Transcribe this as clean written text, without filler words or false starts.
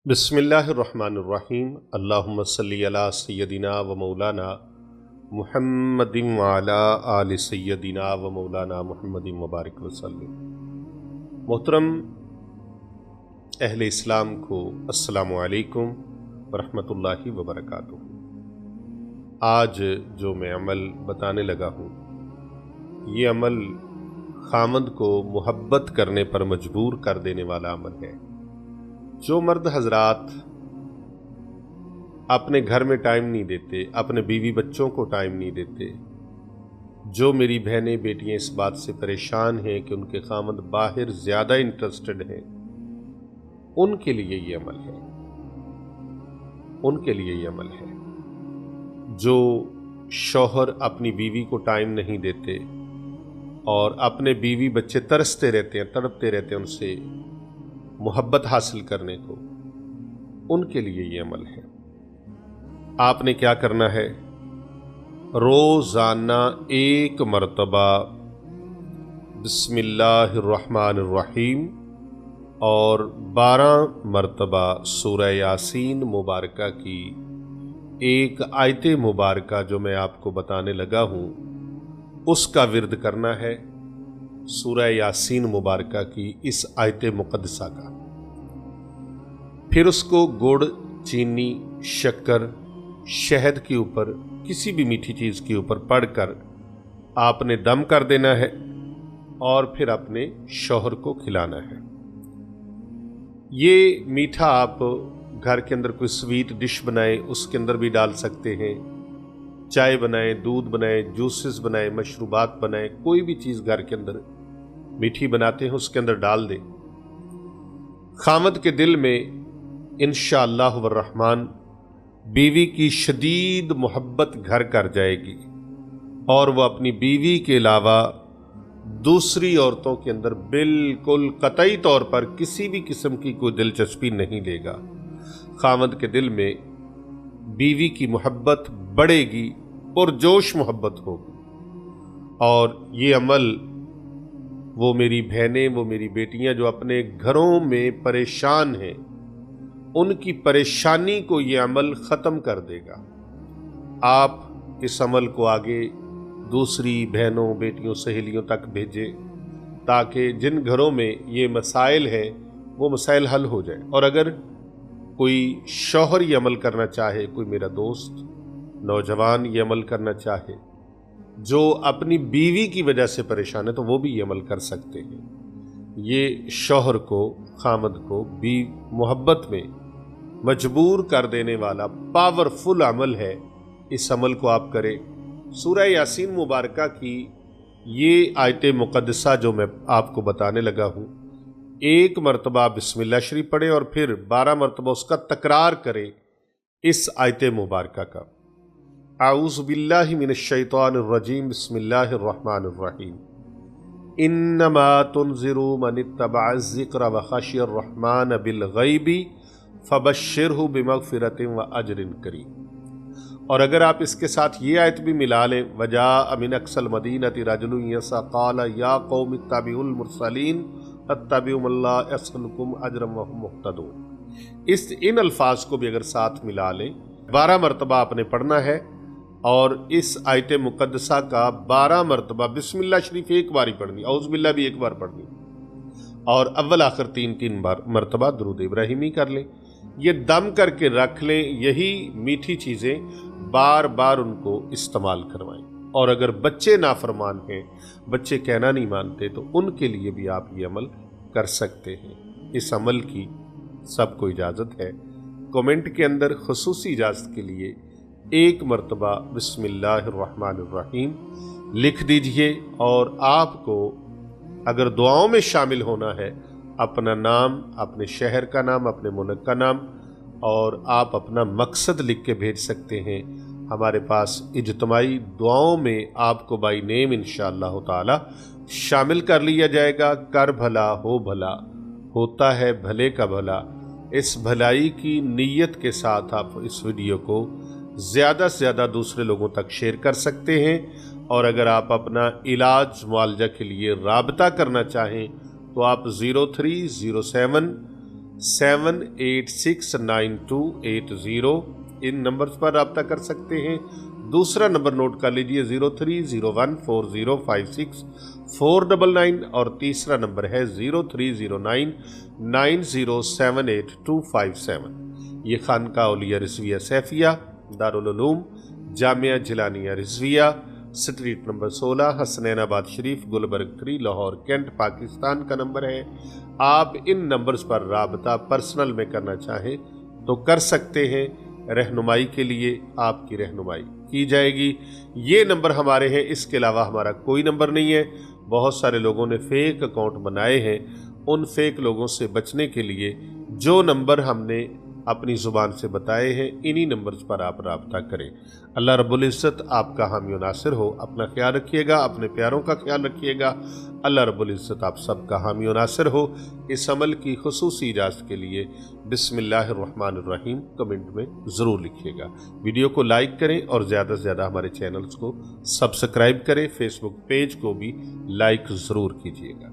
बिस्मिल्लाहिर्रहमानिर्रहीम। अल्लाहुम्मा सल्ली अला सय्यदिना व मौलाना मुहम्मदिन व अला आलि सय्यदिना व मौलाना मुहम्मदिन मुबारक वसल्लम। मोहतरम अहले इस्लाम को अस्सलामु अलैकुम व रहमतुल्लाहि व बरकातुहू। आज जो मैं अमल बताने लगा हूँ, ये अमल खामद को मोहब्बत करने पर मजबूर कर देने वाला अमल है। जो मर्द हजरात अपने घर में टाइम नहीं देते, अपने बीवी बच्चों को टाइम नहीं देते, जो मेरी बहनें बेटियां इस बात से परेशान हैं कि उनके खामद बाहर ज़्यादा इंटरेस्टेड हैं, उनके लिए ये अमल है। उनके लिए ये अमल है। जो शौहर अपनी बीवी को टाइम नहीं देते और अपने बीवी बच्चे तरसते रहते हैं, तड़पते रहते हैं उनसे मोहब्बत हासिल करने को, उनके लिए ये अमल है। आपने क्या करना है, रोज़ाना एक मरतबा बिस्मिल्लाहिर्रहमानिर्रहीम और 12 मरतबा सूरह यासीन मुबारका की एक आयत मुबारका जो मैं आपको बताने लगा हूँ, उसका विर्द करना है। सूरह यासीन मुबारका की इस आयत मुक़द्दसा का, फिर उसको गुड़, चीनी, शक्कर, शहद के ऊपर, किसी भी मीठी चीज़ के ऊपर पढ़कर आपने दम कर देना है और फिर अपने शौहर को खिलाना है। ये मीठा आप घर के अंदर कोई स्वीट डिश बनाएं, उसके अंदर भी डाल सकते हैं। चाय बनाएं, दूध बनाएं, जूसेस बनाएं, मशरूबात बनाएं, कोई भी चीज़ घर के अंदर मीठी बनाते हैं उसके अंदर डाल दें। खामद के दिल में इंशाअल्लाह व रहमान बीवी की शदीद मोहब्बत घर कर जाएगी और वह अपनी बीवी के अलावा दूसरी औरतों के अंदर बिल्कुल कतई तौर पर किसी भी किस्म की कोई दिलचस्पी नहीं लेगा। खामद के दिल में बीवी की मोहब्बत बढ़ेगी, पुरजोश मोहब्बत होगी। और ये अमल वो मेरी बहनें, वो मेरी बेटियां जो अपने घरों में परेशान हैं, उनकी परेशानी को ये अमल ख़त्म कर देगा। आप इस अमल को आगे दूसरी बहनों, बेटियों, सहेलियों तक भेजें ताकि जिन घरों में ये मसाइल हैं वो मसाइल हल हो जाए। और अगर कोई शौहर ये अमल करना चाहे, कोई मेरा दोस्त नौजवान ये अमल करना चाहे जो अपनी बीवी की वजह से परेशान है, तो वो भी ये अमल कर सकते हैं। ये शौहर को, खामद को भी मोहब्बत में मजबूर कर देने वाला पावरफुल अमल है। इस अमल को आप करें। सूरह यासीन मुबारका की ये आयत मुक़द्दसा जो मैं आपको बताने लगा हूँ, एक मरतबा बिस्मिल्लाह शरीफ पढ़े और फिर 12 मरतबा उसका तकरार करें इस आयत मुबारका का। आऊज़ु बिल्लाहि मिनश शैतानिर रजीम, बिस्मिल्लाहिर्रहमानिर्रहीम। इन्नमा तुनज़िरु मन इत्तबअ ज़िक्र व खशियर रहमान बिल गैबी फबश्शिरहु बिमग़फ़िरतिन व अजरिन करीम। और अगर आप इसके साथ ये आयत भी मिला लें, वजाअ मिन अक़सल मदीनति रजुलुन यसअ क़ाल या क़ौम इत्तबिउल मुरसलीन अत्तबिउ मा ला यसअलुकुम अजरन व हुम मुहतदून। इन अल्फाज को भी अगर साथ मिला लें, 12 मरतबा आपने पढ़ना है और इस आयत मुक़द्दसा का 12 मरतबा बिस्मिल्लाह शरीफ एक बार ही पढ़नी, औज़ु बिल्लाह भी एक बार पढ़नी और अव्वल आखिर 3 बार मरतबा दुरूद इब्राहिमी कर लें। ये दम करके रख लें। यही मीठी चीज़ें बार बार उनको इस्तेमाल करवाएं। और अगर बच्चे नाफरमान हैं, बच्चे कहना नहीं मानते, तो उनके लिए भी आप ये अमल कर सकते हैं। इस अमल की सबको इजाज़त है। कमेंट के अंदर खुसूसी इजाज़त के लिए एक मरतबा बिस्मिल्लाहिर्रहमानिर्रहीम लिख दीजिए। और आपको अगर दुआओं में शामिल होना है, अपना नाम, अपने शहर का नाम, अपने मुल्क का नाम और आप अपना मकसद लिख के भेज सकते हैं। हमारे पास इज्तिमाई दुआओं में आपको बाई नेम इंशाअल्लाह ताला शामिल कर लिया जाएगा। कर भला हो भला, होता है भले का भला। इस भलाई की नीयत के साथ आप इस वीडियो को ज़्यादा से ज़्यादा दूसरे लोगों तक शेयर कर सकते हैं। और अगर आप अपना इलाज मुआलजा के लिए राबता करना चाहें तो आप 0307 786928 इन नंबर्स पर रब्ता कर सकते हैं। दूसरा नंबर नोट कर लीजिए 0301405649 और तीसरा नंबर है 03099078 ये खानका औलिया रिजविया सैफिया दारुल उलूम जामिया जिलानिया रिजविया स्ट्रीट नंबर 16 हसनैनाबाद शरीफ गुलबर्ग 3 लाहौर कैंट पाकिस्तान का नंबर है। आप इन नंबर्स पर राबता पर्सनल में करना चाहें तो कर सकते हैं। रहनुमाई के लिए आपकी रहनुमाई की जाएगी। ये नंबर हमारे हैं, इसके अलावा हमारा कोई नंबर नहीं है। बहुत सारे लोगों ने फेक अकाउंट बनाए हैं। उन फेक लोगों से बचने के लिए जो नंबर हमने अपनी ज़ुबान से बताए हैं इन्हीं नंबर्स पर आप राब्ता करें। अल्लाह रब्बुल इज़्ज़त आपका हामी व नासिर हो। अपना ख्याल रखिएगा, अपने प्यारों का ख्याल रखिएगा। अल्लाह रब्बुल इज़्ज़त आप सबका हामी व नासिर हो। इस अमल की खुसूसी इजाज़त के लिए बिस्मिल्लाहिर्रहमानिर्रहीम कमेंट में ज़रूर लिखिएगा। वीडियो को लाइक करें और ज़्यादा से ज़्यादा हमारे चैनल्स को सब्सक्राइब करें। फेसबुक पेज को भी लाइक ज़रूर कीजिएगा।